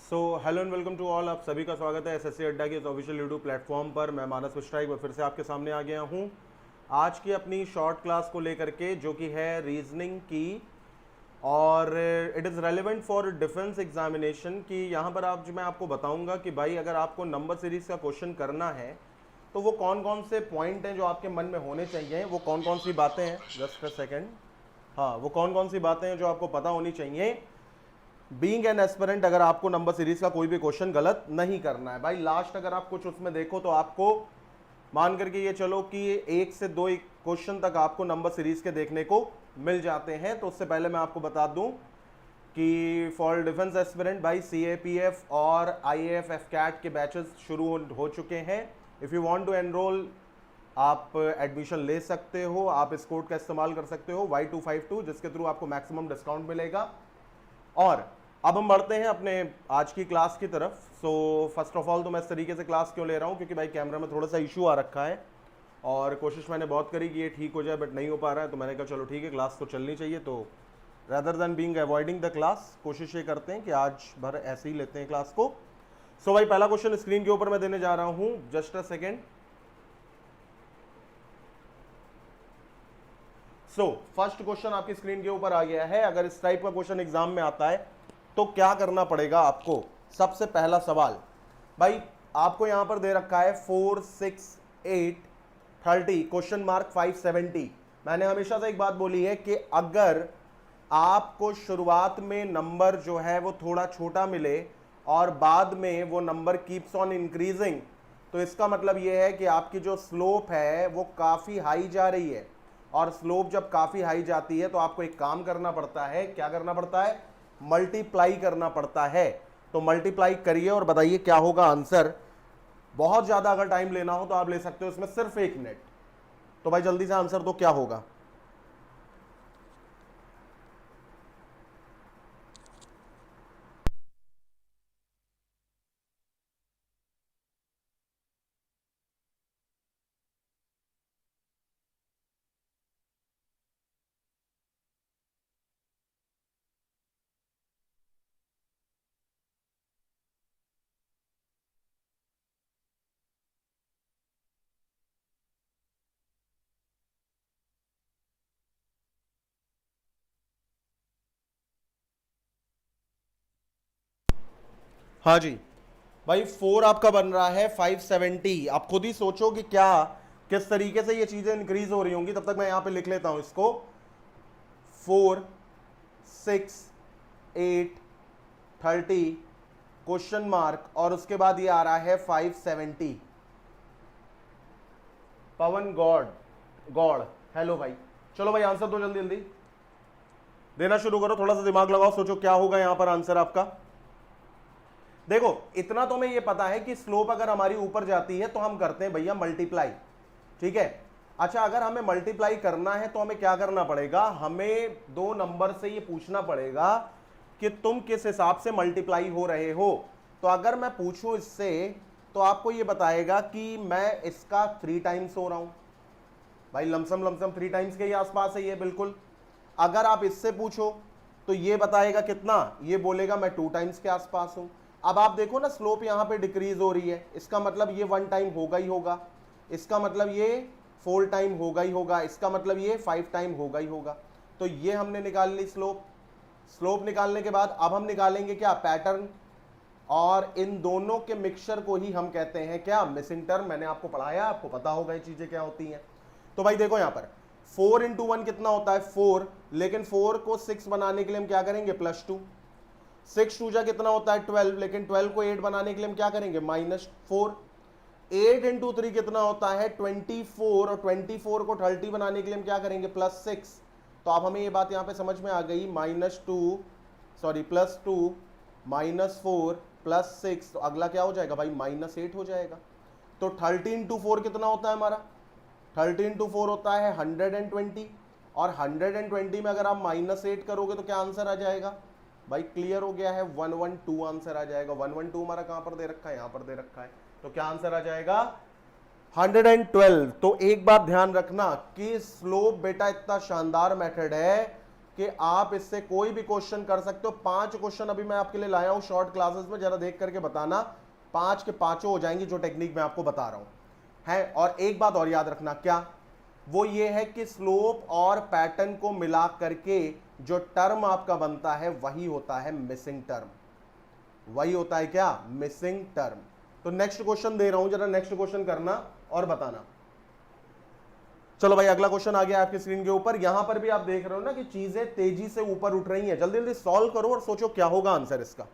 So hello and welcome to all. आप सभी का स्वागत है एसएससी अड्डा के इस ऑफिशियल यूट्यूब प्लेटफॉर्म पर। मैं मानस मिश्रा एक बार फिर से आपके सामने आ गया हूँ आज की अपनी शॉर्ट क्लास को लेकर के, जो कि है रीजनिंग की, और it is relevant for defence examination. कि यहाँ पर आज मैं आपको बताऊंगा कि भाई अगर आपको नंबर सीरीज का क्वेश्चन करना है तो वो कौन कौन से पॉइंट हैं जो आपके मन में होने चाहिए, वो कौन कौन सी बातें हैं, जस्ट अ सेकेंड, हाँ वो कौन कौन सी बातें हैं जो आपको पता होनी चाहिए बीइंग एन एस्पिरेंट, अगर आपको नंबर सीरीज का कोई भी क्वेश्चन गलत नहीं करना है। भाई लास्ट अगर आप कुछ उसमें देखो तो आपको मान करके ये चलो कि एक से दो क्वेश्चन तक आपको नंबर सीरीज के देखने को मिल जाते हैं। तो उससे पहले मैं आपको बता दूं कि फॉर डिफेंस एस्पिरेंट भाई सीएपीएफ और आईएएफ एफकैट के बैचेस शुरू हो चुके हैं। If you want to enrol आप एडमिशन ले सकते हो, आप इस कोड का इस्तेमाल कर सकते हो Y252, जिसके थ्रू आपको मैक्सिमम डिस्काउंट मिलेगा। और अब हम बढ़ते हैं अपने आज की क्लास की तरफ। सो फर्स्ट ऑफ ऑल तो मैं इस तरीके से क्लास क्यों ले रहा हूँ, क्योंकि भाई कैमरा में थोड़ा सा इशू आ रखा है और कोशिश मैंने बहुत करी कि ये ठीक हो जाए, बट नहीं हो पा रहा है। तो मैंने कहा चलो ठीक है, क्लास तो चलनी चाहिए। तो rather than being avoiding the class, कोशिश ये करते हैं कि आज भर ऐसे ही लेते हैं क्लास को। सो भाई पहला क्वेश्चन स्क्रीन के ऊपर मैं देने जा रहा हूँ, just a second. So first question आपकी स्क्रीन के ऊपर आ गया है। अगर इस टाइप का क्वेश्चन एग्जाम में आता है तो क्या करना पड़ेगा आपको। सबसे पहला सवाल भाई आपको यहां पर दे रखा है 4, 6, 8, 30 क्वेश्चन मार्क 570। मैंने हमेशा से एक बात बोली है कि अगर आपको शुरुआत में नंबर जो है वो थोड़ा छोटा मिले और बाद में वो नंबर कीप्स ऑन इंक्रीजिंग, तो इसका मतलब ये है कि आपकी जो स्लोप है वो काफी हाई जा रही है। और स्लोप जब काफी हाई जाती है तो आपको एक काम करना पड़ता है। क्या करना पड़ता है? मल्टीप्लाई करना पड़ता है। तो मल्टीप्लाई करिए और बताइए क्या होगा आंसर। बहुत ज्यादा अगर टाइम लेना हो तो आप ले सकते हो इसमें सिर्फ 1 मिनट। तो भाई जल्दी से आंसर दो, क्या होगा। हाँ जी भाई 4 आपका बन रहा है 570। आप खुद ही सोचो कि क्या किस तरीके से ये चीजें इंक्रीज हो रही होंगी। तब तक मैं यहां पे लिख लेता हूं इसको। 4, 6, 8, 30 क्वेश्चन मार्क और उसके बाद ये आ रहा है 570। पवन गॉड गॉड हेलो भाई। चलो भाई आंसर दो, जल्दी जल्दी देना शुरू करो, थोड़ा सा दिमाग लगाओ, सोचो क्या होगा यहां पर आंसर आपका। देखो इतना तो हमें ये पता है कि स्लोप अगर हमारी ऊपर जाती है तो हम करते हैं भैया मल्टीप्लाई, ठीक है। अच्छा अगर हमें मल्टीप्लाई करना है तो हमें क्या करना पड़ेगा, हमें दो नंबर से ये पूछना पड़ेगा कि तुम किस हिसाब से मल्टीप्लाई हो रहे हो। तो अगर मैं पूछूं इससे तो आपको ये बताएगा कि मैं इसका 3 टाइम्स हो रहा हूं। भाई लमसम लमसम 3 टाइम्स के ही आसपास है ये बिल्कुल। अगर आप इससे पूछो तो ये बताएगा कितना, ये बोलेगा मैं 2 टाइम्स के आसपास हूं। अब आप देखो ना स्लोप यहां पे डिक्रीज हो रही है, इसका मतलब ये 1 टाइम होगा ही होगा, इसका मतलब ये 4 टाइम होगा ही होगा, इसका मतलब ये 5 टाइम होगा ही होगा। तो ये हमने निकाल ली स्लोप। स्लोप निकालने के बाद अब हम निकालेंगे क्या, पैटर्न। और इन दोनों के मिक्सचर को ही हम कहते हैं क्या, मिसिंग टर्म। मैंने आपको पढ़ाया, आपको पता होगा ये चीजें क्या होती हैं। तो भाई देखो यहां पर 4 इंटू 1 कितना होता है 4, लेकिन 4 को 6 बनाने के लिए हम क्या करेंगे +2। 6 टू जा कितना होता है 12, लेकिन 12 को 8 बनाने के लिए हम क्या करेंगे -4। 8 इंटू 3 कितना होता है 24, और 24 को 30 बनाने के लिए हम क्या करेंगे +6। तो अब हमें ये बात यहां पे समझ में आ गई, -2 सॉरी +2 -4 +6, तो अगला क्या हो जाएगा भाई -8 हो जाएगा। तो 30 इंटू 4 कितना होता है हमारा, 30 इंटू 4 होता है 120, और 120 में अगर आप -8 करोगे तो क्या आंसर आ जाएगा भाई, क्लियर हो गया है 112 आंसर आ जाएगा। 112 हमारा कहां पर दे रखा है, यहां पर दे रखा है। तो क्या आंसर आ जाएगा 112। तो एक बात ध्यान रखना कि स्लोप बेटा इतना शानदार मेथड है कि आप इससे कोई भी क्वेश्चन कर सकते हो। 5 क्वेश्चन अभी मैं आपके लिए लाया हूं शॉर्ट क्लासेस में, जरा देख करके बताना 5 के 5 हो जाएंगे जो टेक्निक मैं आपको बता रहा हूं है। और एक बात और याद रखना, क्या वो ये है कि स्लोप और पैटर्न को मिला करके जो टर्म आपका बनता है वही होता है मिसिंग टर्म, वही होता है क्या, मिसिंग टर्म। तो नेक्स्ट क्वेश्चन दे रहा हूं, जरा नेक्स्ट क्वेश्चन करना और बताना। चलो भाई अगला क्वेश्चन आ गया आपकी स्क्रीन के ऊपर। यहां पर भी आप देख रहे हो ना कि चीजें तेजी से ऊपर उठ रही हैं। जल्दी जल्दी सॉल्व करो और सोचो क्या होगा आंसर इसका।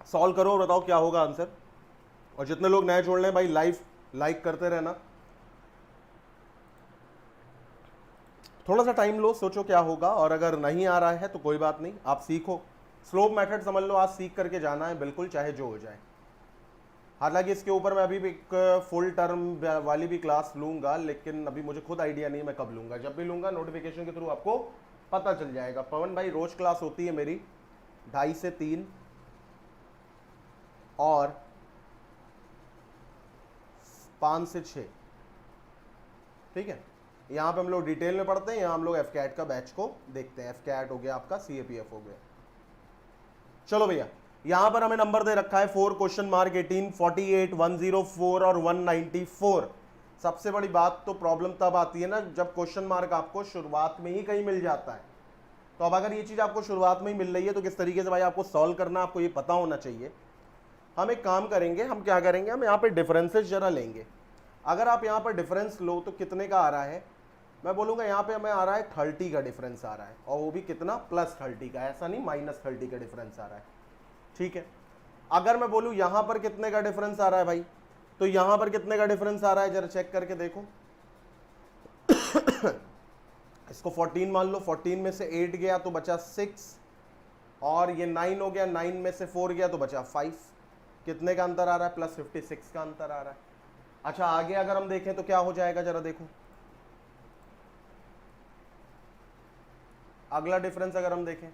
सॉल्व करो और बताओ क्या होगा आंसर। और जितने लोग नए जोड़ लें भाई लाइव लाइक करते रहना। थोड़ा सा टाइम लो, सोचो क्या होगा, और अगर नहीं आ रहा है तो कोई बात नहीं, आप सीखो। स्लोप मेथड समझ लो, आज सीख करके जाना है बिल्कुल, चाहे जो हो जाए। हालांकि इसके ऊपर मैं अभी भी एक फुल टर्म वाली भी क्लास लूंगा, लेकिन अभी मुझे खुद आइडिया नहीं मैं कब लूंगा। जब भी लूंगा नोटिफिकेशन के थ्रू आपको पता चल जाएगा। पवन भाई रोज क्लास होती है मेरी 2:30 से 3 और 5 से 6, ठीक है। यहाँ पे हम लोग डिटेल में पढ़ते हैं, यहाँ हम लोग एफकैट का बैच को देखते हैं। एफकैट हो गया आपका, सीएपीएफ हो गया। चलो भैया यहां पर हमें नंबर दे रखा है 4 क्वेश्चन मार्क 18, 48, 104 और 194। सबसे बड़ी बात तो प्रॉब्लम तब आती है ना जब क्वेश्चन मार्क आपको शुरुआत में ही कहीं मिल जाता है। तो अब अगर ये चीज आपको शुरुआत में ही मिल रही है तो किस तरीके से भाई आपको सॉल्व करना, आपको ये पता होना चाहिए। हम एक काम करेंगे, हम क्या करेंगे, हम यहाँ पे डिफरेंसेस जरा लेंगे। अगर आप यहाँ पर डिफरेंस लो तो कितने का आ रहा है, मैं बोलूंगा यहाँ पे हमें आ रहा है 30 का डिफरेंस आ रहा है, और वो भी कितना, +30 का, ऐसा नहीं -30 का डिफरेंस आ रहा है, ठीक है। अगर मैं बोलूं यहां पर कितने का डिफरेंस आ रहा है भाई, तो यहां पर कितने का डिफरेंस आ रहा है जरा चेक करके देखो। इसको 14 मान लो, 14 में से 8 गया तो बचा 6, और ये 9 हो गया, 9 में से 4 गया तो बचा 5। कितने का अंतर आ रहा है, +56 का अंतर आ रहा है। अच्छा आगे अगर हम देखें तो क्या हो जाएगा, जरा देखो। अगला डिफरेंस अगर हम देखें,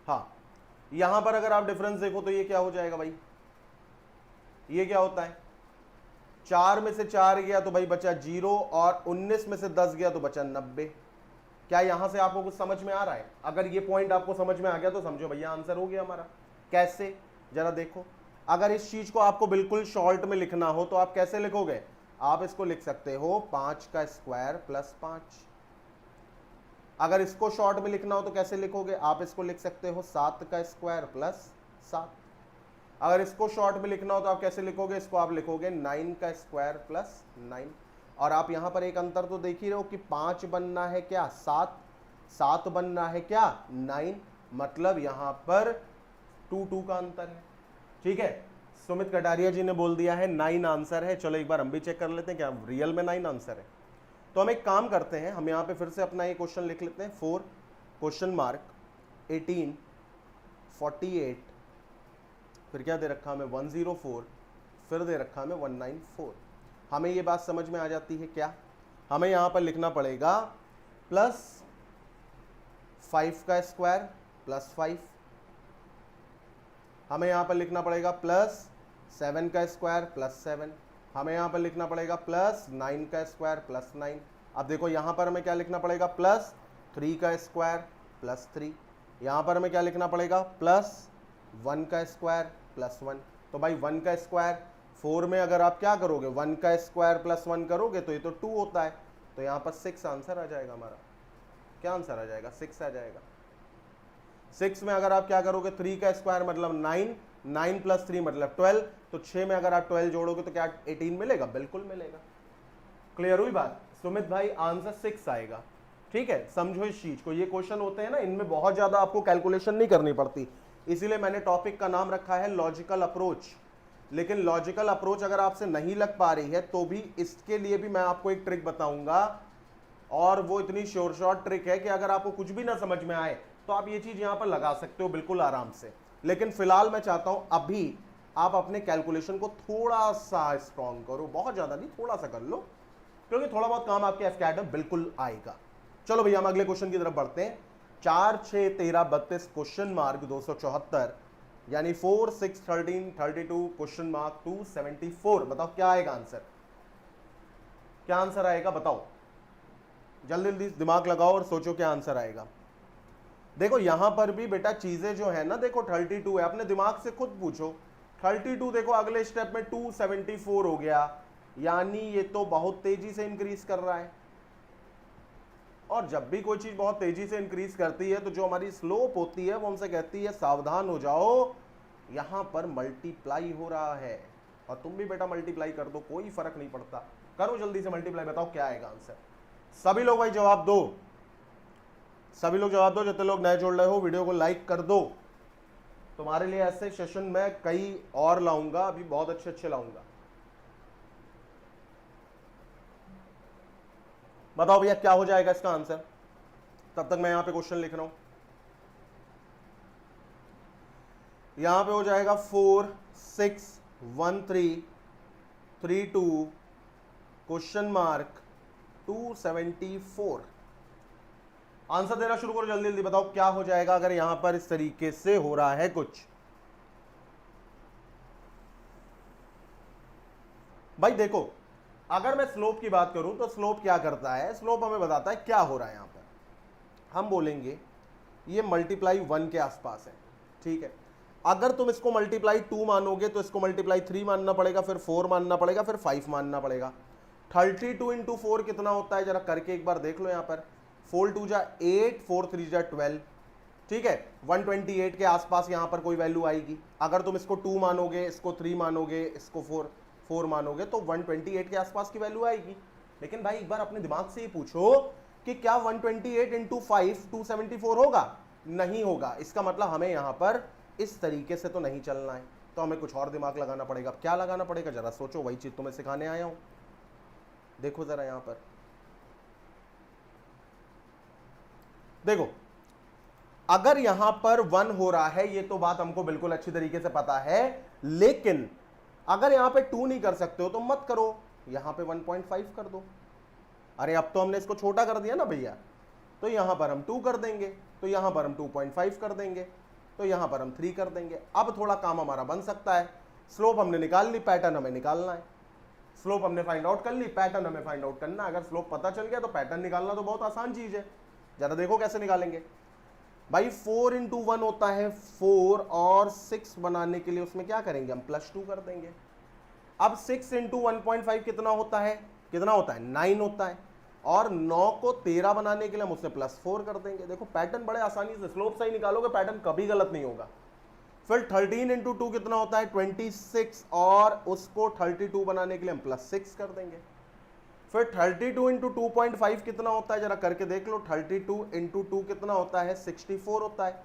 हाँ यहां पर अगर आप डिफरेंस देखो तो ये क्या हो जाएगा भाई, ये क्या होता है, 4 में से 4 गया तो भाई बचा 0, और 19 में से 10 गया तो बचा 90। क्या यहां से आपको कुछ समझ में आ रहा है? अगर ये पॉइंट आपको समझ में आ गया तो समझो भैया आंसर हो गया हमारा। कैसे, जरा देखो। अगर इस चीज को आपको बिल्कुल शॉर्ट में लिखना हो तो आप कैसे लिखोगे, आप इसको लिख सकते हो 5 का स्क्वायर प्लस 5। अगर इसको शॉर्ट में लिखना हो तो कैसे लिखोगे, आप इसको लिख सकते हो 7 का स्क्वायर प्लस 7। अगर इसको शॉर्ट में लिखना हो तो आप कैसे लिखोगे, इसको आप लिखोगे 9 का स्क्वायर प्लस 9। और आप यहां पर एक अंतर तो देख ही रहे हो कि 5 बनना है क्या, 7 बनना है क्या, 9। मतलब यहां पर 2 का अंतर है, ठीक है। सुमित कटारिया जी ने बोल दिया है 9 आंसर है। चलो एक बार हम भी चेक कर लेते हैं क्या रियल में 9 आंसर है। तो हम एक काम करते हैं, हम यहाँ पे फिर से अपना ये क्वेश्चन लिख लेते हैं, 4 क्वेश्चन मार्क 18, 48, फिर क्या दे रखा हमें 104, फिर दे रखा हमें 194। हमें ये बात समझ में आ जाती है क्या, हमें यहाँ पर लिखना पड़ेगा +5 का स्क्वायर प्लस 5, हमें यहाँ पर लिखना पड़ेगा +7 का स्क्वायर प्लस 7, हमें यहाँ पर लिखना पड़ेगा +9 का स्क्वायर प्लस 9। अब देखो यहाँ पर हमें क्या लिखना पड़ेगा, +3 का स्क्वायर प्लस 3। यहाँ पर हमें क्या लिखना पड़ेगा, +1 का स्क्वायर प्लस 1। तो भाई 1 का स्क्वायर 4 में अगर आप क्या करोगे, 1 का स्क्वायर प्लस 1 करोगे तो ये तो 2 होता है। तो यहाँ पर 6 आंसर आ जाएगा हमारा। क्या आंसर आ जाएगा, 6 आ जाएगा। 6 में अगर आप क्या करोगे, 3 का स्क्वायर मतलब 9, 9 + 3 मतलब 12, तो 6 में अगर आप 12 जोड़ोगे तो क्या 18 मिलेगा, बिल्कुल मिलेगा। क्लियर हुई बात सुमित भाई, आंसर 6 आएगा, ठीक है। समझो इस चीज को, ये क्वेश्चन होते हैं ना, इनमें बहुत ज्यादा आपको कैलकुलेशन नहीं करनी पड़ती, इसीलिए मैंने टॉपिक का नाम रखा है लॉजिकल अप्रोच। लेकिन लॉजिकल अप्रोच अगर आपसे नहीं लग पा रही है तो भी इसके लिए भी मैं आपको एक ट्रिक बताऊंगा, और वो इतनी श्योर शॉर्ट ट्रिक है कि अगर आपको कुछ भी ना समझ में आए तो आप ये चीज यहां पर लगा सकते हो बिल्कुल आराम से। लेकिन फिलहाल मैं चाहता हूं अभी आप अपने कैलकुलेशन को थोड़ा सा स्ट्रॉन्ग करो, बहुत ज्यादा नहीं, थोड़ा सा कर लो, क्योंकि थोड़ा बहुत काम आपके एफकैट में बिल्कुल आएगा। चलो भैया हम अगले क्वेश्चन की तरफ बढ़ते हैं। 4, 6, 13, 32 क्वेश्चन मार्क 274 यानी 4 6 13 32 क्वेश्चन मार्क 274। बताओ क्या आएगा आंसर, क्या आंसर आएगा बताओ, जल्दी जल्दी दिमाग लगाओ और सोचो क्या आंसर आएगा। देखो यहां पर भी बेटा चीजें जो है ना, देखो 32 है, अपने दिमाग से खुद पूछो 32, देखो अगले स्टेप में 274 हो गया, यानी ये तो बहुत तेजी से इंक्रीज कर रहा है। और जब भी कोई चीज बहुत तेजी से इंक्रीज करती है तो जो हमारी स्लोप होती है वो हमसे कहती है सावधान हो जाओ, यहां पर मल्टीप्लाई हो रहा है। और तुम भी बेटा मल्टीप्लाई कर दो, कोई फर्क नहीं पड़ता, करो जल्दी से मल्टीप्लाई, बताओ क्या आएगा आंसर। सभी लोग भाई जवाब दो, सभी लोग जवाब दो, जितने लोग नए जोड़ रहे हो वीडियो को लाइक कर दो। तुम्हारे लिए ऐसे सेशन मैं कई और लाऊंगा, अभी बहुत अच्छे अच्छे लाऊंगा। बताओ भैया क्या हो जाएगा इसका आंसर, तब तक मैं यहां पे क्वेश्चन लिख रहा हूं। यहां पे हो जाएगा 4 6 1 3 3 2 क्वेश्चन मार्क 274। आंसर देना शुरू करो जल्दी जल्दी, बताओ क्या हो जाएगा अगर यहां पर इस तरीके से हो रहा है कुछ। भाई देखो अगर मैं स्लोप की बात करूं तो स्लोप क्या करता है, स्लोप हमें बताता है क्या हो रहा है। यहां पर हम बोलेंगे ये मल्टीप्लाई 1 के आसपास है, ठीक है। अगर तुम इसको मल्टीप्लाई 2 मानोगे तो इसको मल्टीप्लाई 3 मानना पड़ेगा, फिर 4 मानना पड़ेगा, फिर 5 मानना पड़ेगा। 32 इंटू 4 कितना होता है, जरा करके एक बार देख लो। यहां पर 4 2 जा 8, 4 3 जा 12, ठीक है। 128 के आसपास यहां पर कोई वैल्यू आएगी। अगर तुम इसको 2 मानोगे, इसको 3 मानोगे, इसको 4 मानोगे तो 128 के आसपास की वैल्यू आएगी। लेकिन भाई एक बार अपने दिमाग से ही पूछो कि क्या 128 इंटू 5 274 होगा? नहीं होगा। इसका मतलब हमें यहां पर इस तरीके से तो नहीं चलना है, तो हमें कुछ और दिमाग लगाना पड़ेगा। क्या लगाना पड़ेगा जरा सोचो, वही चीज तुम्हें सिखाने आया हूं। देखो जरा यहां पर देखो, अगर यहां पर 1 हो रहा है ये तो बात हमको बिल्कुल अच्छी तरीके से पता है, लेकिन अगर यहां पे 2 नहीं कर सकते हो तो मत करो, यहां पे 1.5 कर दो। अरे अब तो हमने इसको छोटा कर दिया ना भैया, तो यहां पर हम 2 कर देंगे, तो यहां पर हम 2.5 कर देंगे, तो यहां पर हम 3 कर देंगे। अब थोड़ा काम हमारा बन सकता है। स्लोप हमने निकाल ली, पैटर्न हमें निकालना है। स्लोप हमने फाइंड आउट कर ली, पैटर्न हमें फाइंड आउट करना। अगर स्लोप पता चल गया तो पैटर्न निकालना तो बहुत आसान चीज है। जरा देखो कैसे निकालेंगे भाई। 4 इंटू 1 होता है 4, और 6 बनाने के लिए उसमें क्या करेंगे हम, +2 कर देंगे। अब 6 इंटू 1.5 कितना होता है, कितना होता है 9 होता है, और 9 को 13 बनाने के लिए हम उससे +4 कर देंगे। देखो पैटर्न बड़े आसानी से, स्लोप सही निकालोगे पैटर्न कभी गलत नहीं होगा। फिर 13 इंटू 2 कितना होता है 26, और उसको 32 बनाने के लिए हम +6 कर देंगे। फिर 32 इंटू 2.5 कितना होता है, जरा करके देख लो। 32 इंटू 2 कितना होता है 64 होता है,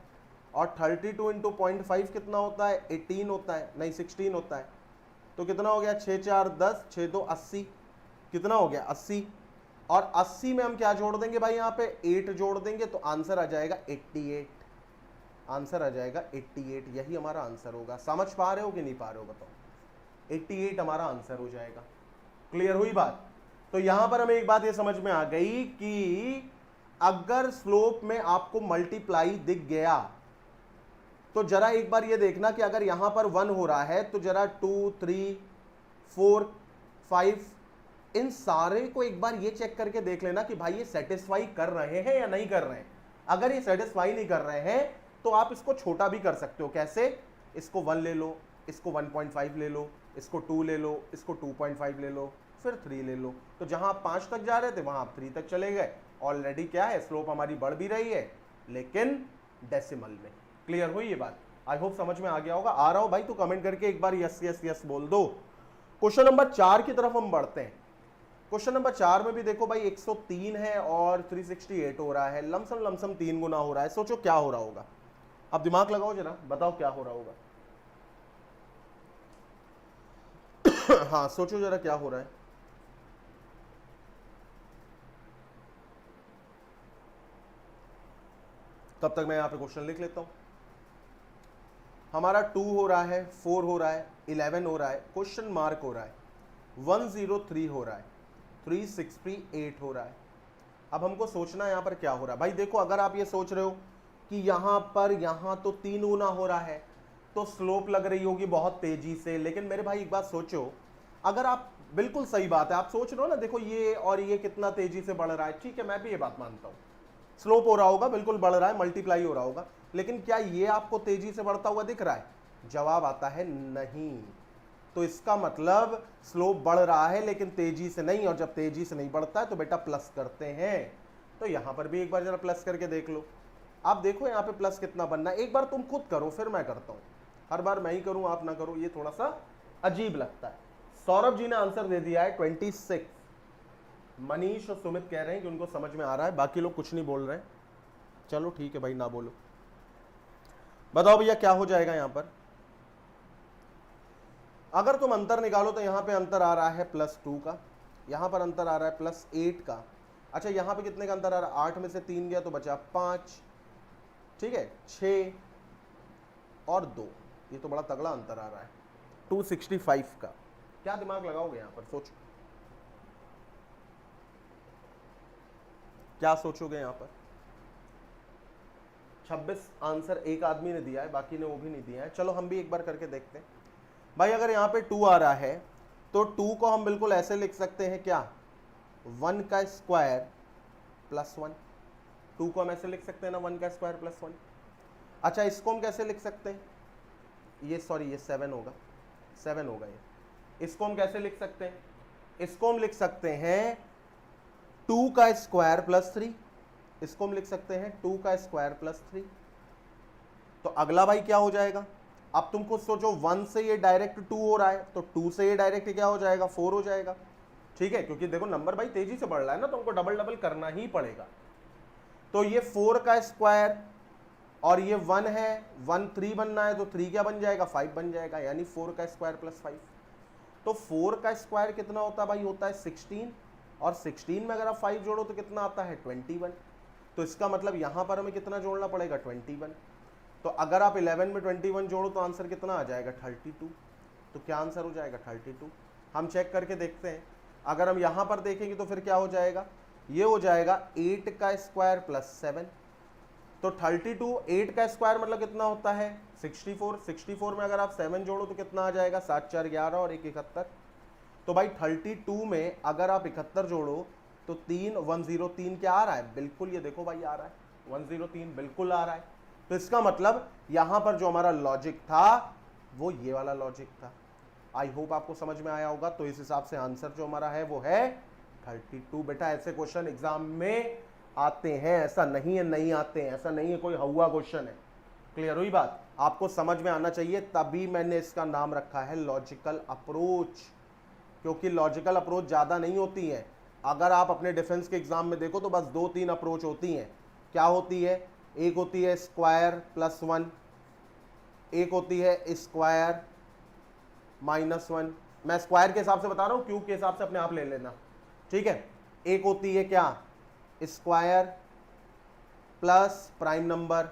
और 32 इंटू 0.5 कितना होता है 18 होता है, नहीं 16 होता है। तो कितना हो गया 6 4 10, 6 2 80, कितना हो गया 80, और 80 में हम क्या जोड़ देंगे भाई, यहाँ पे 8 जोड़ देंगे, तो आंसर आ जाएगा 88। आंसर आ जाएगा 88, यही हमारा आंसर होगा। समझ पा रहे हो कि नहीं पा रहे हो बताओ, 88 हमारा आंसर हो जाएगा। क्लियर हुई बात? तो यहां पर हमें एक बात ये समझ में आ गई कि अगर स्लोप में आपको मल्टीप्लाई दिख गया तो जरा एक बार ये देखना कि अगर यहां पर 1 हो रहा है तो जरा 2 3 4 5 इन सारे को एक बार ये चेक करके देख लेना कि भाई ये सेटिस्फाई कर रहे हैं या नहीं कर रहे हैं। अगर ये सेटिस्फाई नहीं कर रहे हैं तो आप इसको छोटा भी कर सकते हो। कैसे? इसको 1 ले लो, इसको 1.5 ले लो, इसको 2 ले लो, इसको 2.5 ले लो, फिर 3 ले लो। तो जहां आप 5 तक जा रहे थे वहां आप 3 तक चले गए। ऑलरेडी क्या है, स्लोप हमारी बढ़ भी रही है लेकिन डेसिमल में। क्लियर हुई ये बात? आई होप समझ में आ गया होगा। आ रहा हो भाई तो कमेंट करके एक बार यस यस यस बोल दो। क्वेश्चन नंबर 4 की तरफ हम बढ़ते हैं। क्वेश्चन नंबर 4 में भी देखो भाई 103 है और 368 हो रहा है, लमसम 3 गुना हो रहा है। सोचो क्या हो रहा होगा, अब दिमाग लगाओ जरा, बताओ क्या हो रहा होगा। हाँ सोचो जरा क्या हो रहा है। तब तक मैं यहां पे क्वेश्चन लिख लेता हूं। हमारा 2 हो रहा है, 4 हो रहा है, 11 हो रहा है, क्वेश्चन मार्क हो रहा है, 103 हो रहा है, 368 हो रहा है। अब हमको सोचना है यहां पर क्या हो रहा है। भाई देखो अगर आप ये सोच रहे हो कि यहां तो 3 गुना हो रहा है, तो स्लोप लग रही होगी बहुत तेजी से, लेकिन मेरे भाई एक बात सोचो, अगर आप, बिल्कुल सही बात है, आप सोच रहे हो ना, देखो ये और ये कितना तेजी से बढ़ रहा है, ठीक है मैं भी ये बात मानता हूं, स्लोप हो रहा होगा, बिल्कुल बढ़ रहा है, मल्टीप्लाई हो रहा होगा, लेकिन क्या ये आपको तेजी से बढ़ता हुआ दिख रहा है? जवाब आता है नहीं। तो इसका मतलब स्लोप बढ़ रहा है लेकिन तेजी से नहीं, और जब तेजी से नहीं बढ़ता है तो बेटा प्लस करते हैं। तो यहां पर भी एक बार जरा प्लस करके देख लो। आप देखो यहां पे प्लस कितना बनना है, एक बार तुम खुद करो फिर मैं करता हूं, हर बार मैं ही करूं आप ना करो, ये थोड़ा सा अजीब लगता है। सौरभ जी ने आंसर दे दिया है 26। मनीष और सुमित कह रहे हैं कि उनको समझ में आ रहा है, बाकी लोग कुछ नहीं बोल रहे हैं। चलो ठीक है भाई, ना बोलो। बताओ भैया क्या हो जाएगा यहां पर? अगर तुम अंतर निकालो तो यहां पे अंतर आ रहा है +2 का, यहां पर अंतर आ रहा है +8 का। अच्छा यहां पे कितने का अंतर आ रहा है? 8 में से 3 गया तो बचा 5, ठीक है, 6 और 2, ये तो बड़ा तगड़ा अंतर आ रहा है 265 का। क्या दिमाग लगाओगे यहां पर? सोचो क्या सोचोगे यहां पर? 26 आंसर एक आदमी ने दिया है, बाकी ने वो भी नहीं दिया है। चलो हम भी एक बार करके देखते हैं भाई। अगर यहां पे 2 आ रहा है तो 2 को हम बिल्कुल ऐसे लिख सकते हैं, क्या, 1 का स्क्वायर +1। 2 को हम ऐसे लिख सकते हैं ना, 1 का स्क्वायर +1। अच्छा इसको हम कैसे लिख सकते हैं? ये सॉरी ये 7 होगा, 7 होगा ये। इसको हम कैसे लिख सकते हैं? इसको हम लिख सकते हैं 2 का स्क्वायर +3। इसको हम लिख सकते हैं 2 का स्क्वायर +3। तो अगला भाई क्या हो जाएगा? अब तुम खुद सोचो, 1 से ये डायरेक्ट 2 हो रहा है, तो 2 से ये डायरेक्ट क्या हो जाएगा? 4 हो जाएगा, ठीक है, क्योंकि देखो नंबर भाई तेजी से बढ़ रहा है ना, तो हमको डबल डबल करना ही पड़ेगा। तो ये 4 का स्क्वायर और ये 1 है, 1 3 बनना है, तो 3 क्या बन जाएगा? 5 बन जाएगा, यानी 4 का स्क्वायर +5। तो 4 का स्क्वायर कितना होता है भाई? होता है 16, और 16 में अगर आप 5 जोड़ो तो कितना आता है? 21। तो इसका मतलब यहां पर हमें कितना जोड़ना पड़ेगा? 21। तो अगर आप 11 में 21 जोड़ो तो आंसर कितना आ जाएगा? 32। तो क्या आंसर हो जाएगा? 32। हम चेक करके देखते हैं। अगर हम यहां पर देखेंगे तो फिर क्या हो जाएगा? ये हो जाएगा 8 का स्क्वायर +7। तो 32, 8 का स्क्वायर मतलब कितना होता है? 64। 64 में अगर आप 7 जोड़ो तो कितना आ जाएगा? 7 4 11 और 1 71। तो भाई 32 में अगर आप 71 जोड़ो तो 3 103 क्या आ रहा है? बिल्कुल ये देखो भाई आ रहा है 103, बिल्कुल आ रहा है। तो इसका मतलब यहां पर जो हमारा लॉजिक था वो ये वाला लॉजिक था। आई होप आपको समझ में आया होगा। तो इस हिसाब से आंसर जो हमारा है वो है 32। बेटा ऐसे क्वेश्चन एग्जाम में आते हैं, ऐसा नहीं है नहीं आते हैं, ऐसा नहीं है कोई हुआ क्वेश्चन है। क्लियर हुई बात? आपको समझ में आना चाहिए, तभी मैंने इसका नाम रखा है लॉजिकल अप्रोच, क्योंकि लॉजिकल अप्रोच ज्यादा नहीं होती है। अगर आप अपने डिफेंस के एग्जाम में देखो तो बस 2-3 अप्रोच होती हैं। क्या होती है? एक होती है स्क्वायर +1, एक होती है स्क्वायर -1। मैं स्क्वायर के हिसाब से बता रहा हूं, क्यूब के हिसाब से अपने आप ले लेना, ठीक है। एक होती है क्या? Square plus prime number.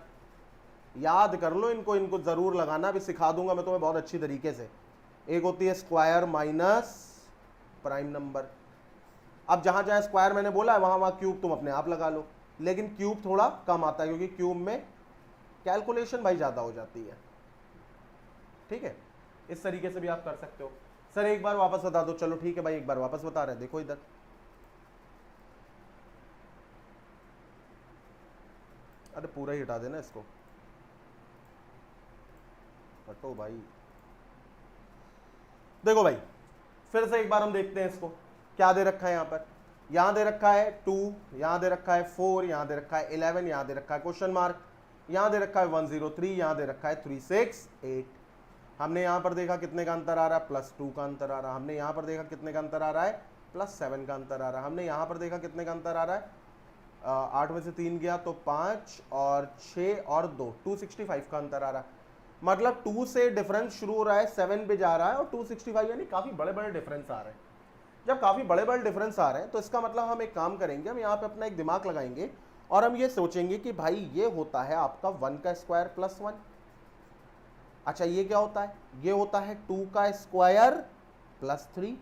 याद कर लो इनको, इनको जरूर लगाना, अभी सिखा दूंगा मैं तुम्हें बहुत अच्छी तरीके से। एक होती है स्क्वायर माइनस प्राइम नंबर। अब जहां जहां स्क्वायर मैंने बोला है वहां वहां क्यूब तुम अपने आप लगा लो, लेकिन क्यूब थोड़ा कम आता है क्योंकि क्यूब में कैलकुलेशन भाई ज्यादा हो जाती है, ठीक है। इस तरीके से भी आप कर सकते हो। सर एक बार वापस बता दो। चलो ठीक है भाई, एक बार वापस बता रहे हैं, देखो इधर। अरे पूरा ही हटा देना इसको, हटो भाई। देखो भाई फिर से एक बार हम देखते हैं इसको, क्या दे रखा है यहां पर। यहां दे रखा है 2, यहां दे रखा है 4, यहां दे रखा है 11, यहां दे रखा है क्वेश्चन मार्क, यहां दे रखा है 103, यहां दे रखा है 368। हमने यहां पर देखा कितने का अंतर आ रहा है? +2 का अंतर आ रहा है। हमने यहां पर देखा कितने का अंतर आ रहा है? +7 का अंतर आ रहा है। हमने यहां पर देखा कितने का अंतर आ रहा है? 8 में से 3 गया तो 5 और 6 और 2, 265 का अंतर आ रहा है। मतलब 2 से डिफरेंस शुरू हो रहा है, 7 पे जा रहा है और 265, यानी काफी बड़े बड़े डिफरेंस आ रहे हैं। जब काफी बड़े बड़े डिफरेंस आ रहे हैं तो इसका मतलब हम एक काम करेंगे, हम यहाँ पे अपना एक दिमाग लगाएंगे और हम ये सोचेंगे कि भाई ये होता है आपका 1 का स्क्वायर +1। अच्छा ये क्या होता है? ये होता है 2 का स्क्वायर +3,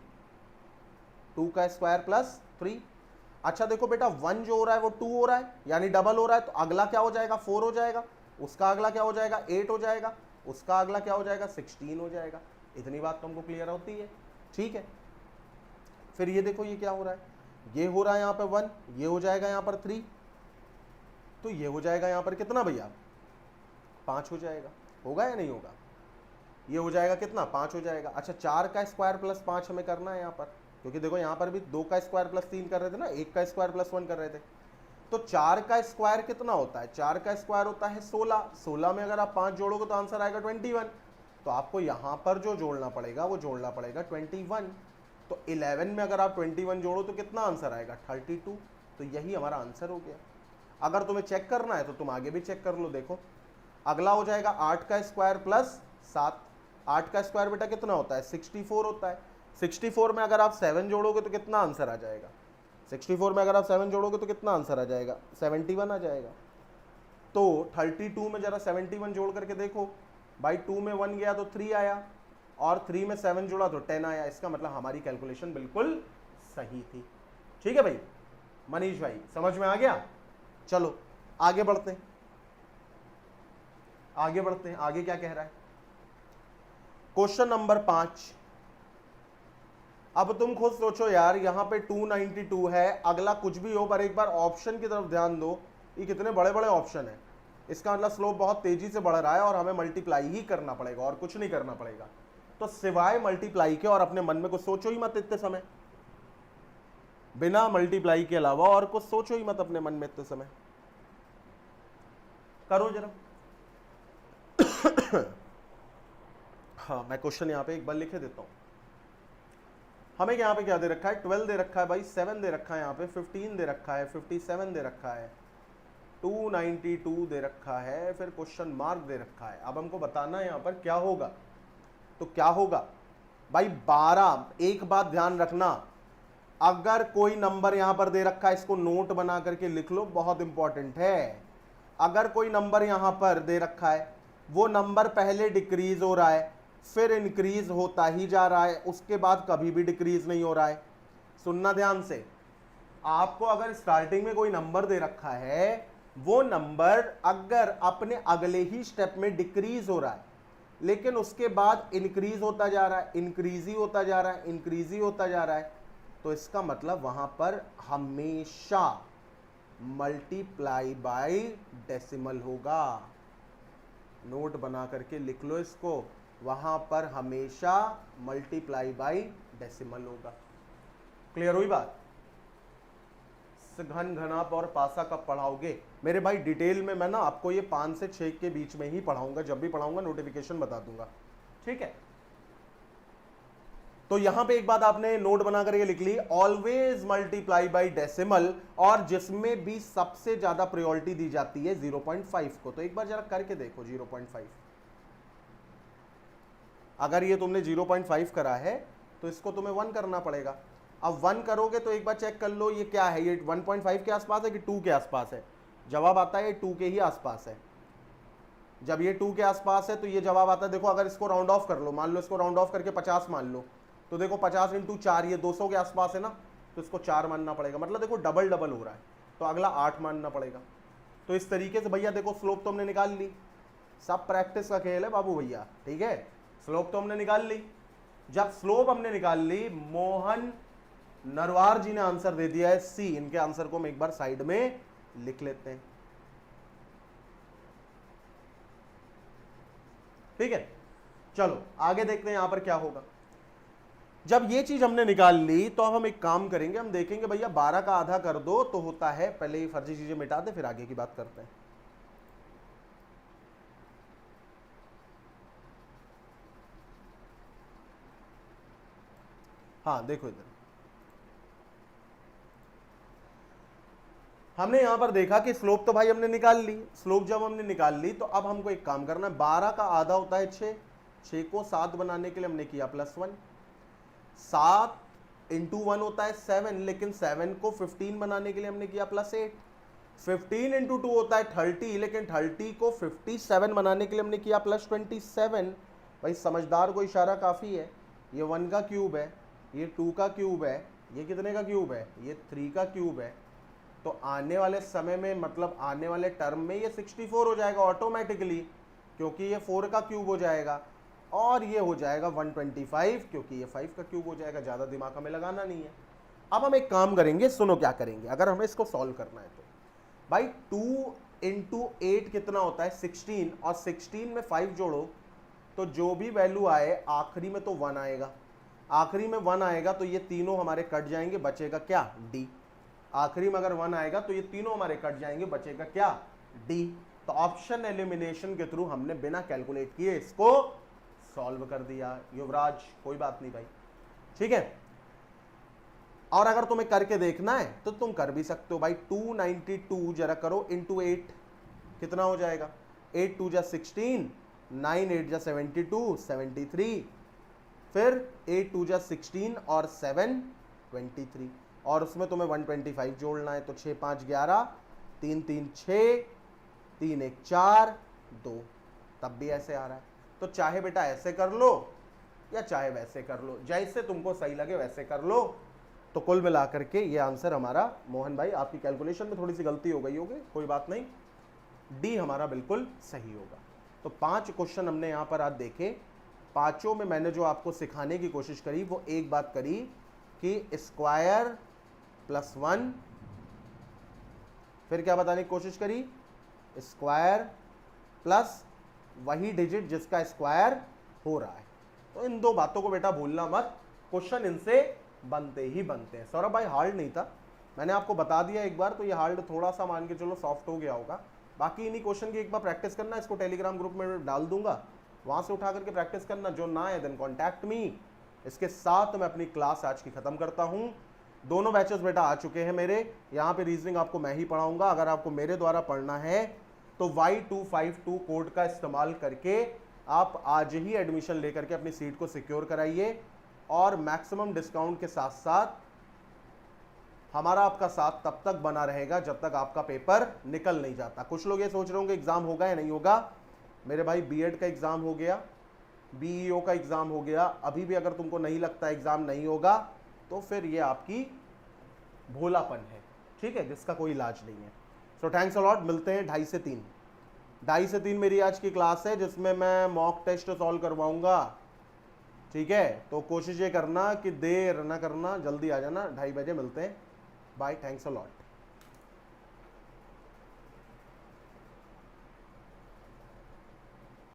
2 का स्क्वायर +3। अच्छा देखो बेटा 1 जो हो रहा है वो 2 हो रहा है, यानी डबल हो रहा है, तो अगला क्या हो जाएगा? 4 हो जाएगा, उसका अगला क्या हो जाएगा? 8 हो जाएगा, उसका अगला क्या हो जाएगा 16 हो जाएगा। इतनी बात तुमको क्लियर होती है, ठीक है। फिर ये देखो ये क्या हो रहा है, ये हो रहा है यहाँ पे 1, ये हो जाएगा यहाँ पर 3, तो ये हो जाएगा यहाँ पर कितना भैया 5 हो जाएगा, होगा या नहीं होगा, ये हो जाएगा कितना 5 हो जाएगा। अच्छा 4 का स्क्वायर प्लस 5 हमें करना है यहाँ पर, क्योंकि देखो यहाँ पर भी 2 का स्क्वायर प्लस 3 कर रहे थे ना, 1 का स्क्वायर प्लस 1 कर रहे थे। तो 4 का स्क्वायर कितना होता है, 4 का स्क्वायर होता है 16, 16 में अगर आप 5 जोड़ोगे तो आंसर आएगा 21। तो आपको यहाँ पर जो जोड़ना पड़ेगा वो जोड़ना पड़ेगा 21। तो 11 में अगर आप 21 जोड़ो तो कितना आंसर आएगा 32। तो यही हमारा आंसर हो गया। अगर तुम्हें चेक करना है तो तुम आगे भी चेक कर लो। देखो अगला हो जाएगा 8 का स्क्वायर प्लस 7, 8 का स्क्वायर बेटा कितना होता है 64 होता है। 64 में अगर आप 7 जोड़ोगे तो कितना आंसर आ जाएगा, 64 में अगर आप 7 जोड़ोगे तो कितना आंसर आ जाएगा 71 आ जाएगा। तो 32 में जरा 71 जोड़ करके देखो भाई, 2 में 1 गया तो 3 आया, और 3 में 7 जोड़ा तो 10 आया। इसका मतलब हमारी कैलकुलेशन बिल्कुल सही थी। ठीक है भाई मनीष भाई, समझ में आ गया। चलो आगे बढ़ते हैं, आगे बढ़ते हैं, आगे क्या कह रहा है। Question number 5। अब तुम खुद सोचो यार, यहां पे 292 है, अगला कुछ भी हो पर एक बार ऑप्शन की तरफ ध्यान दो, ये कितने बड़े बड़े ऑप्शन है। इसका मतलब स्लोप बहुत तेजी से बढ़ रहा है और हमें मल्टीप्लाई ही करना पड़ेगा और कुछ नहीं करना पड़ेगा। तो सिवाय मल्टीप्लाई के और अपने मन में कुछ सोचो ही मत इतने समय, बिना मल्टीप्लाई के अलावा और कुछ सोचो ही मत अपने मन में इतने समय, करो जरा। हाँ मैं क्वेश्चन यहां पे एक बार लिखे देता हूं। हमें यहाँ पे क्या दे रखा है 12 दे रखा है भाई, 7 दे रखा है, यहाँ पे 15 दे रखा है, 57 दे रखा है, 292 दे रखा है, फिर क्वेश्चन मार्क दे रखा है। अब हमको बताना है यहाँ पर क्या होगा। तो क्या होगा भाई 12। एक बात ध्यान रखना, अगर कोई नंबर यहां पर दे रखा है इसको नोट बना करके लिख लो, बहुत इंपॉर्टेंट है। अगर कोई नंबर यहां पर दे रखा है, वो नंबर पहले डिक्रीज हो रहा है, फिर इंक्रीज होता ही जा रहा है, उसके बाद कभी भी डिक्रीज नहीं हो रहा है। सुनना ध्यान से, आपको अगर स्टार्टिंग में कोई नंबर दे रखा है, वो नंबर अगर अपने अगले ही स्टेप में डिक्रीज हो रहा है, लेकिन उसके बाद इंक्रीज होता जा रहा है, इंक्रीज ही होता जा रहा है, इंक्रीज ही होता जा रहा है, तो इसका मतलब वहां पर हमेशा मल्टीप्लाई बाय डेसिमल होगा। नोट बना करके लिख लो इसको, वहां पर हमेशा मल्टीप्लाई बाय डेसिमल होगा। क्लियर हुई बात। घन घनाप और पासा कब पढ़ाओगे मेरे भाई, डिटेल में मैं ना आपको ये 5 से 6 के बीच में ही पढ़ाऊंगा, जब भी पढ़ाऊंगा नोटिफिकेशन बता दूंगा, ठीक है। तो यहां पे एक बात आपने नोट बना करके लिख ली, ऑलवेज मल्टीप्लाई बाय डेसिमल, और जिसमें भी सबसे ज्यादा प्रायोरिटी दी जाती है 0.5 को। तो एक बार जरा करके देखो 0.5, अगर ये तुमने 0.5 करा है तो इसको तुम्हें 1 करना पड़ेगा। अब 1 करोगे तो एक बार चेक कर लो ये क्या है, ये 1.5 के आसपास है कि 2 के आसपास है। जवाब आता है 2 के ही आसपास है। जब ये 2 के आसपास है तो ये जवाब आता है, देखो अगर इसको राउंड ऑफ कर लो, मान लो इसको राउंड ऑफ करके 50 मान लो, तो देखो 50 × 4 ये 200 के आसपास है ना, तो इसको 4 मानना पड़ेगा, मतलब देखो डबल डबल हो रहा है, तो अगला 8 मानना पड़ेगा। तो इस तरीके से भैया देखो स्लोप तो हमने निकाल ली, सब प्रैक्टिस का खेल है बाबू भैया, ठीक है। स्लोप तो हमने निकाल ली। जब स्लोप हमने निकाल ली, मोहन नरवार जी ने आंसर दे दिया है सी। इनके आंसर को हम एक बार साइड में लिख लेते हैं, ठीक है। चलो आगे देखते हैं यहां पर क्या होगा। जब ये चीज हमने निकाल ली तो अब हम एक काम करेंगे, हम देखेंगे भैया 12 का आधा कर दो तो होता है, पहले ही फर्जी चीजें मिटा दे फिर आगे की बात करते हैं। हाँ देखो इधर हमने यहां पर देखा कि स्लोप तो भाई हमने निकाल ली। स्लोप जब हमने निकाल ली तो अब हमको एक काम करना है, 12 का आधा होता है 6, 6 को 7 बनाने के लिए हमने किया +1, 7 × 1 होता है 7, लेकिन 7 को 15 बनाने के लिए हमने किया +8, 15 × 2 होता है 30, लेकिन 30 को 57 बनाने के लिए हमने किया +27। भाई समझदार को इशारा काफ़ी है, ये 1 का क्यूब है, ये 2 का क्यूब है, ये कितने का क्यूब है, ये 3 का क्यूब है। तो आने वाले समय में, मतलब आने वाले टर्म में ये 64 हो जाएगा ऑटोमेटिकली, क्योंकि ये 4 का क्यूब हो जाएगा, और ये हो जाएगा 125 क्योंकि ये 5 का क्यूब हो जाएगा। ज़्यादा दिमाग हमें लगाना नहीं है। अब हम एक काम करेंगे, सुनो क्या करेंगे। अगर हमें इसको सॉल्व करना है तो भाई 2 इंटू 8 कितना होता है 16, और 16 में 5 जोड़ो तो जो भी वैल्यू आए आखिरी में तो 1 आएगा। आखिरी में 1 आएगा तो ये तीनों हमारे कट जाएंगे, बचेगा क्या डी। आखिरी में अगर 1 आएगा तो ये तीनों हमारे कट जाएंगे, बचेगा क्या डी। तो ऑप्शन एलिमिनेशन के थ्रू हमने बिना कैलकुलेट किए इसको सॉल्व कर दिया। युवराज कोई बात नहीं भाई, ठीक है। और अगर तुम्हें करके देखना है तो तुम कर भी सकते हो भाई। 292 जरा करो इंटू 8 कितना हो जाएगा, 8 2 जा 16, 9 8 जा 72 73, फिर 8 2 जा 16 और 7 23, और उसमें तुम्हें 125 जोड़ना है। तो 6 5 11, 3 3 6, 3 1 4 2, तब भी ऐसे आ रहा है। तो चाहे बेटा ऐसे कर लो या चाहे वैसे कर लो, जैसे तुमको सही लगे वैसे कर लो। तो कुल मिलाकर के ये आंसर हमारा, मोहन भाई आपकी कैलकुलेशन में थोड़ी सी गलती हो गई होगी, कोई बात नहीं, डी हमारा बिल्कुल सही होगा। तो 5 क्वेश्चन हमने यहाँ पर आज देखे। पांचों में मैंने जो आपको सिखाने की कोशिश करी वो एक बात करी कि स्क्वायर प्लस 1, फिर क्या बताने की कोशिश करी, स्क्वायर प्लस वही डिजिट जिसका स्क्वायर हो रहा है। तो इन दो बातों को बेटा भूलना मत, क्वेश्चन इनसे बनते ही बनते हैं। सौरभ भाई हार्ड नहीं था, मैंने आपको बता दिया एक बार, तो ये हार्ड थोड़ा सा मान के चलो सॉफ्ट हो गया होगा। बाकी इन्हीं क्वेश्चन की एक बार प्रैक्टिस करना, इसको टेलीग्राम ग्रुप में डाल दूंगा, वहां से उठा करके प्रैक्टिस करना। जो ना है देन कॉन्टैक्ट मी। इसके साथ मैं अपनी क्लास आज की खत्म करता हूं। दोनों बैचेस बेटा आ चुके हैं मेरे, यहाँ पे रीजनिंग आपको मैं ही पढ़ाऊंगा। अगर आपको मेरे द्वारा पढ़ना है तो Y252 कोड का इस्तेमाल करके आप आज ही एडमिशन लेकर के अपनी सीट को सिक्योर कराइए, और मैक्सिमम डिस्काउंट के साथ साथ हमारा आपका साथ तब तक बना रहेगा जब तक आपका पेपर निकल नहीं जाता। कुछ लोग ये सोच रहे होंगे एग्जाम होगा या नहीं होगा। मेरे भाई बीएड का एग्जाम हो गया, बीईओ का एग्जाम हो गया, अभी भी अगर तुमको नहीं लगता एग्जाम नहीं होगा तो फिर ये आपकी भोलापन है, ठीक है, जिसका कोई इलाज नहीं है। सो थैंक्स अ लॉट, मिलते हैं 2:30 से 3। 2:30 से 3 मेरी आज की क्लास है जिसमें मैं मॉक टेस्ट सॉल्व करवाऊंगा, ठीक है। तो कोशिश ये करना कि देर ना करना, जल्दी आ जाना। 2:30 बजे मिलते हैं। Bye, thanks a lot.